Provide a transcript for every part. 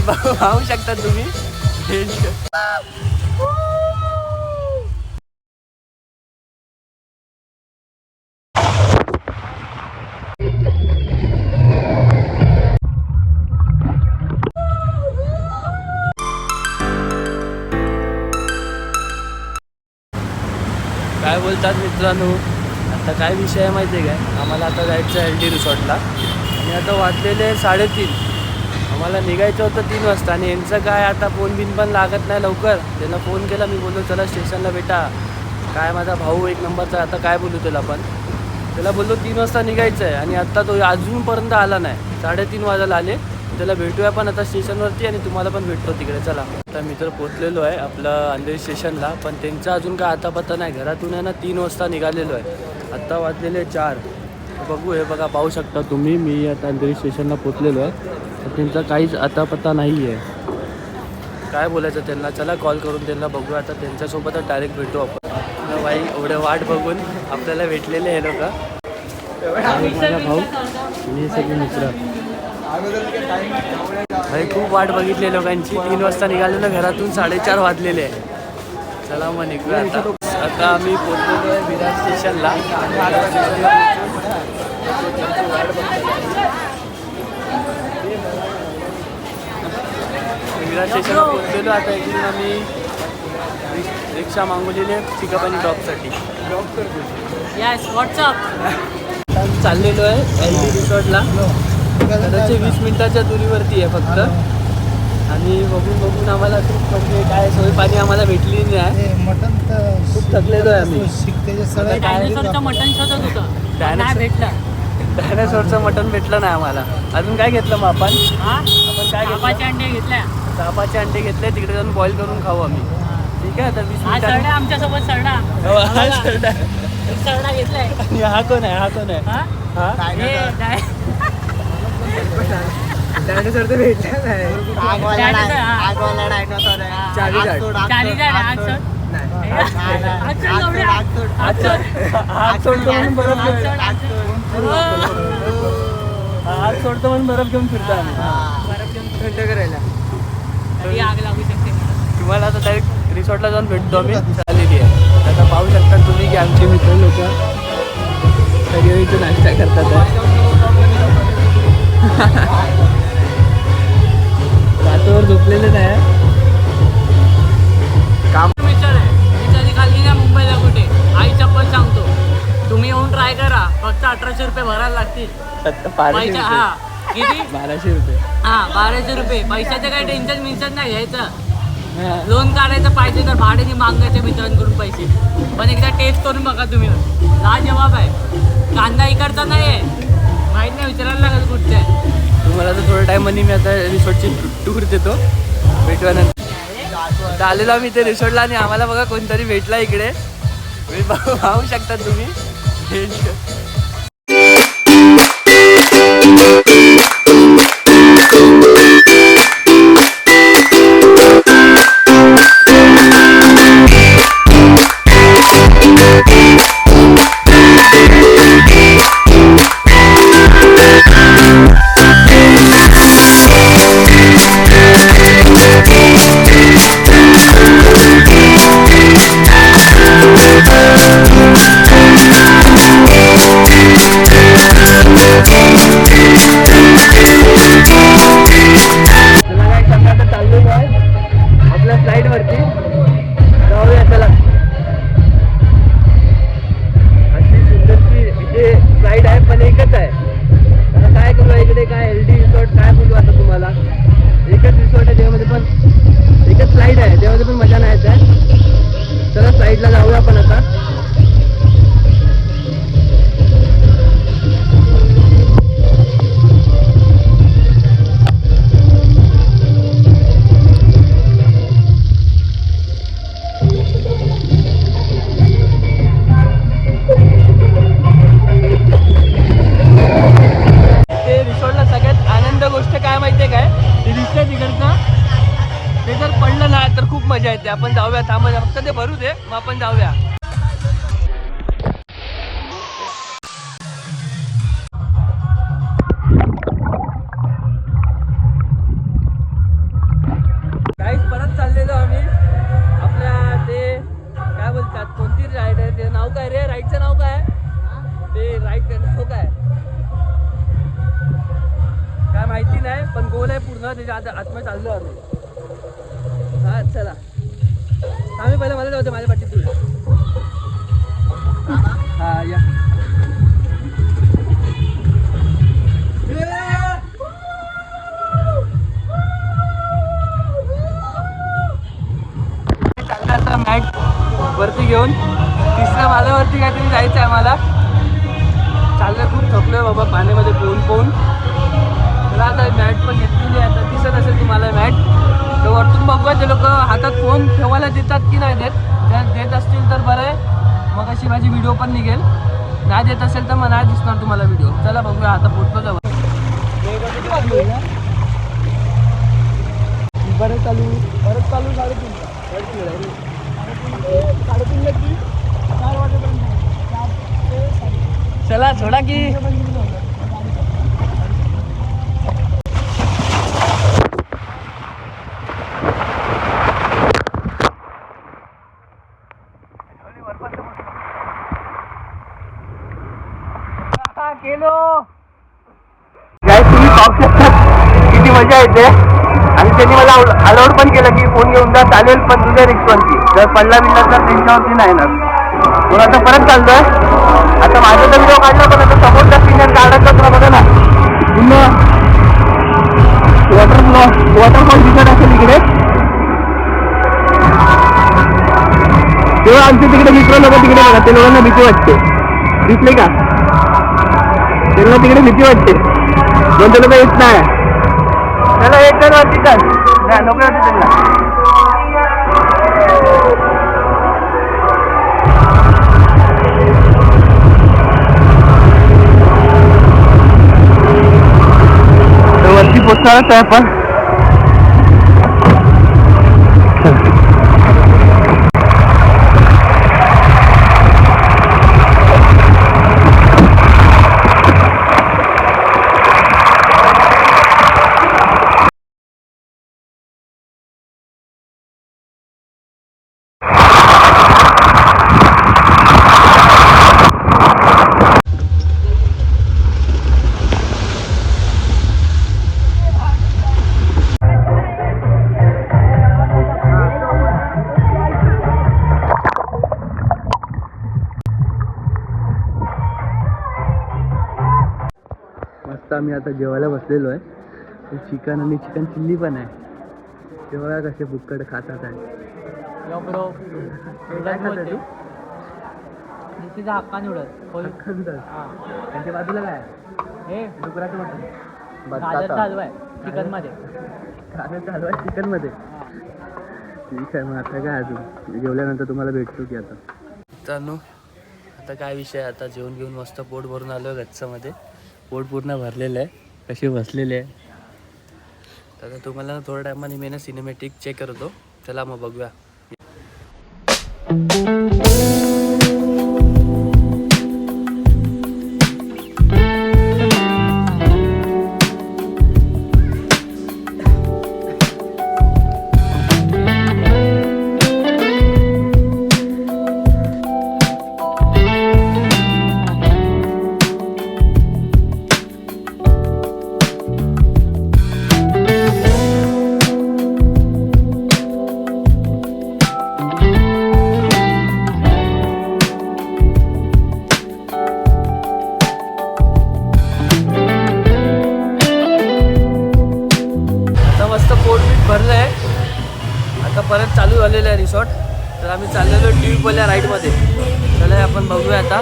पाहू शकता तुम्ही. काय बोलतात मित्रांनो, आता काय विषय आहे माहिती आहे काय, आम्हाला आता जायचं आहे LD रिसॉर्टला आणि आता वाजलेले 3:30. आम्हाला निघायचं होतं 3 वाजता आणि यांचं काय आता फोन बिन पण लागत नाही लवकर. त्यांना फोन केला, मी बोललो चला स्टेशनला भेटा. काय माझा भाऊ एक नंबरचा, आता काय बोलू त्याला, पण त्याला बोललो 3 वाजता निघायचं आहे आणि आत्ता तो अजूनपर्यंत आला नाही. 3:30 वाजायला आले. त्याला भेटूया पण आता स्टेशनवरती आणि तुम्हाला पण भेटतो तिकडे. चला आता मी तर पोचलेलो आहे आपलं अंधेरी स्टेशनला, पण त्यांचा अजून काय आता पत्ता नाही. घरातून आहे ना 3 वाजता निघालेलो आहे, आत्ता वाजलेले 4. बघू, हे बघा पाहू शकता तुम्ही, मी आता अंधेरी स्टेशनला पोचलेलो आहे. तर त्यांचा काहीच आता पत्ता नाही आहे. काय बोलायचं त्यांना, चला कॉल करून त्यांना बघूया. आता त्यांच्यासोबतच डायरेक्ट भेटू आपण. बाई एवढं वाट बघून आपल्याला भेटलेले हे लोक, माझा भाऊ आणि सगळे मित्र. भाई खूप वाट बघितली लोकांची. 3 वाजता निघालेलो घरातून, 4:30 वाजलेले आहे. चला मग निघूया आता. आता आम्ही पोचलेलो आहे विरार स्टेशनला. विरार स्टेशनला पोचलेलो. आता इकडून आम्ही रिक्षा मागवलेली आहे पिकअप आणि ड्रॉपसाठी. चाललेलो आहे LD रिसॉर्टला. त्याचे 20 मिनिटाच्या दुरीवरती आहे फक्त. आणि बघून आम्हाला खूप म्हणजे काय सोय पाणी आम्हाला भेटली नाही. मटन खूप थकलेलो आहे आम्ही. डायनासोरचं मटन शोधत होतं, डायनासोरचं मटन भेटलं नाही आम्हाला. अजून काय घेतलं मग आपण काय सापाचे अंडे घेतल्या. सापाचे अंडे घेतले, तिकडे जाऊन बॉईल करून खाऊ आम्ही. ठीक आहे. आता 20 मिनिट आमच्यासोबत सरडा सरडा घेतलाय. हा कोण आहे? डायनासोर तर भेटला नाही. हात सोडतो म्हणून बरफ घेऊन फिरतो आम्ही थंड करायला. आग लागू शकते. तुम्हाला आता डायरेक्ट रिसॉर्टला जाऊन भेटतो आम्ही. चाललेली आहे. आता पाहू शकता तुम्ही की आमचे मित्र लोक सगळे इथे नाश्ता करतात. रातोवर झोपलेले नाही. काम विचार आहे. मी कधी खाल्ली नाही मुंबईला कुठे. आई चप्पल सांगतो, तुम्ही येऊन ट्राय करा. फक्त 1800 रुपये भरायला लागतील. हा किती? 1200 रुपये. हा 1200 रुपये. पैशाचं काही टेन्शन मिन्शन नाही घ्यायचं. लोन काढायचं पाहिजे तर भाड्याने मागायचे मित्रांकडून पैसे. पण एकदा टेस्ट करून बघा तुम्ही, लाजवाब आहे. कांदा इकडचा नाही आहे, माहीत नाही, विचारायला लागेल कुठचं आहे. तुम्हाला तर थोड्या टाईममध्ये मी आता रिसॉर्टची टूर देतो. भेटल्यानंतर आलेलो आम्ही इथे रिसॉर्टला आणि आम्हाला बघा कोणतरी भेटला इकडे. पाहू शकता तुम्ही. मजा येते. आपण जाऊया, थांबा फक्त ते भरू दे, मग आपण जाऊया. गोल आहे पूर्ण त्याच्या आतमध्ये चाललो आम्ही. हा चला आम्ही पहिला मला जाऊ माझ्या पाठीत तुला. हा या आता मॅट वरती घेऊन तिसऱ्या माल्यावरती काहीतरी जायचं आहे आम्हाला. चाललं खूप थकलोय बाबा पाण्यामध्ये पोहून. मला आता मॅट पण घेतलेली आहे. आता दिसत असेल तुम्हाला मॅट. तर वरतून बघूया ते लोक हातात फोन ठेवायला देतात की नाही देत. जर देत असतील तर बरं आहे, मग अशी माझी व्हिडिओ पण निघेल. नाही देत असेल तर मग नाही दिसणार तुम्हाला व्हिडिओ. चला बघूया आता पोचलो जाऊ. परत चालू 3:30. चला सोडा की केलो. तुम्ही पाहू शकता किती मजा येते. आणि त्यांनी मला अलाउड पण केलं की फोन घेऊन जा चालेल, पण तुझ्या रिक्सवरती जर पडला बिडला तर त्यांच्यावरती नाही येणार. मग आता परत चाललोय. आता माझा तर व्हिडिओ काढला, पण आता समोरचा सिनियर काढायचा तुला बघा ना. पूर्ण वॉटरफॉल दिसत असेल इकडे. तेव्हा आमच्या तिकडे मित्र लोक तिकडे बघा, ते लोकांना भीती वाटते. दिसले का? त्यांना तिकडे भीती वाटते, पण ते लोक येत नाही. त्याला एक जण वरती तर नको होते त्यांना. वरती पोचणारच आहे आपण. मस्त आम्ही आता जेवायला बसलेलो आहे. चिकन आणि चिकन चिल्ली पण आहे. तेव्हा कसे बुक्कड खातात आहे. हक्का निवडत त्यांच्या बाजूला काय हे डुकराचं मटण चालू आहे चिकन मध्ये. चालू आहे चिकन मध्ये. ठीक आहे, मग आता काय अजून जेवल्यानंतर तुम्हाला भेटतो की आता. चालू आता काय विषय, आता जेवण घेऊन मस्त पोट भरून आलो आहे गच्चामध्ये. पोट पूर्ण भरलेलं आहे. कसे बसलेले आहे. आता तुम्हाला थोड्या टायमाने मी ना सिनेमॅटिक चेक करतो. चला मग बघूया. भरलं आहे. आता परत चालू झालेलं आहे रिसॉर्ट. तर आम्ही चाललेलो ट्यूबवाल्या राईडमध्ये. चला आपण बघूया आता.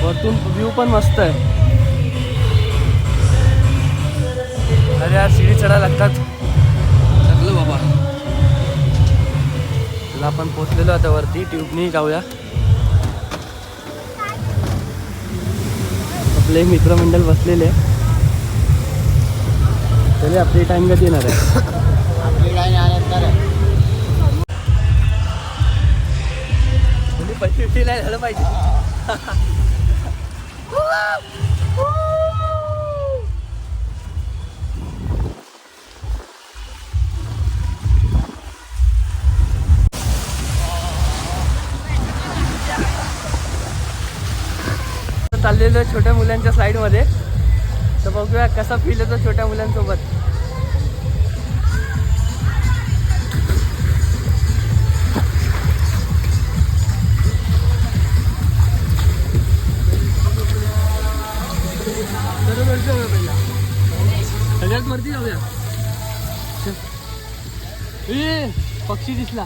वरतून व्ह्यू पण मस्त आहे. अरे यार सीडी चढायला लागतात. चढलो बाबा. चला आपण पोचलेलो आता वरती. ट्यूबनी जाऊया. आपले मित्रमंडळ बसलेले आहे. तरी आपली टाइम कधी येणार आहे? पट्टी नाही झालं पाहिजे. चाललेलो छोट्या मुलांच्या साईडमध्ये. तर बघूया कसा फील येतो छोट्या मुलांसोबत. वरती जाऊया पहिला, सगळ्यात वरती जाऊया. ए पक्षी दिसला.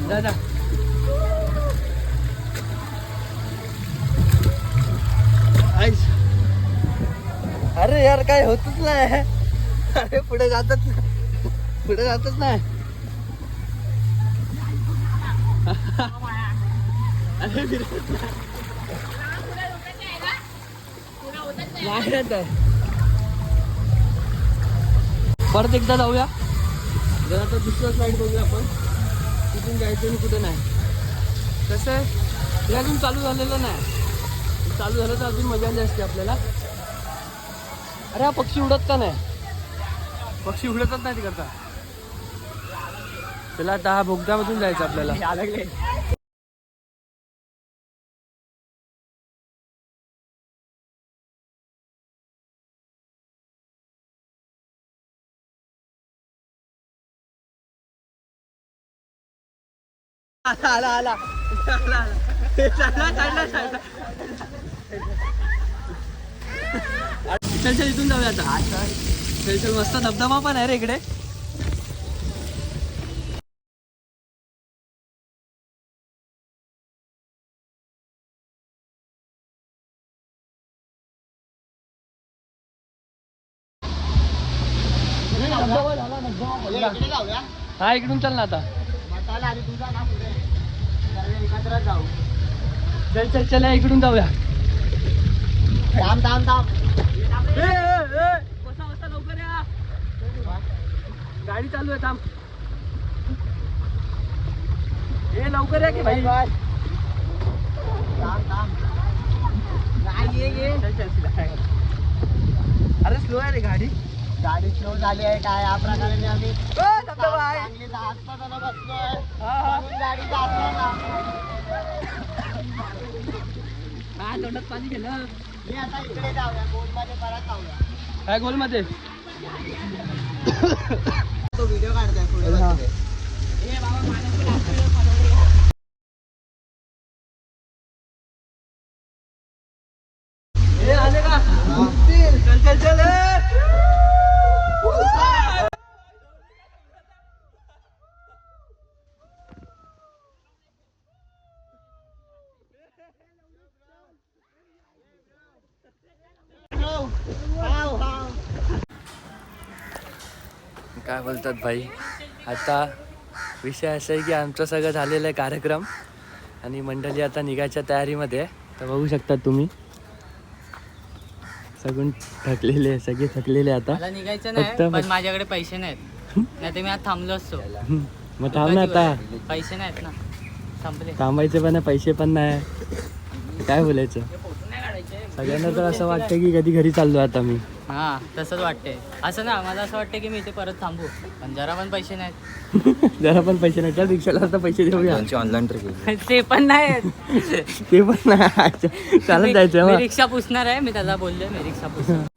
दादा अरे यार काय होतच नाही. अरे पुढे जातच नाही. अरे परत एकदा जाऊया जर आता दुसरं स्लाईड बघूया आपण कुठून जायचं आणि कुठं नाही. कसं आहे हे अजून चालू झालेलं नाही. चालू झालं तर अजून मजा आली असते आपल्याला. अरे हा पक्षी उडत का नाही. पक्षी उडतच नाही तिकडचा. त्याला आता हा बोगद्यामधून जायचं आपल्याला. आला चल इथून जाऊया आता. चल मस्त धबधबा पण आहे रे इकडे. हा इकडून चल ना आता. चल इकडून जाऊया. लवकर या, गाडी चालू आहे. थांब हे लवकर या की भाई. अरे स्लो आहे रे गाडी स्लो झाली आहे. काय या प्रकारे आम्ही तोंडात पाणी गेलं. आता इकडे जाऊया गोलमध्ये परत जाऊया. काय गोलमध्ये तो व्हिडिओ काढतोय पुढे. आले का चल काय बोलतात भाई. आता विषय असा आहे की आमचं सगळं झालेलं आहे कार्यक्रम आणि मंडळी आता निघायच्या तयारीमध्ये आहे. तर बघू शकतात तुम्ही सगळे थकलेले आता. मला निघायचं नाही पण माझ्याकडे पैसे नाहीत. नाही तर मी आज थांबलो असतो. मग थांब ना आता. पैसे नाहीत ना, संपले. थांबायचे पण नाही, पैसे पण नाही, काय बोलायचं. सगळ्यांना तर असं वाटतं की कधी घरी चाललो आता मी. हा तसंच वाटतंय. असं ना मला असं वाटतं की मी इथे परत थांबू पण जरा पण पैसे नाहीत. जरा पण पैसे नाही. चल रिक्षाला आता पैसे देऊया. ऑनलाईन ट्रिप ते पण नाही. ते पण नाही. चालत जायचं. मी रिक्षा पुसणार आहे. मी त्याला बोलले मी रिक्षा पुसणार.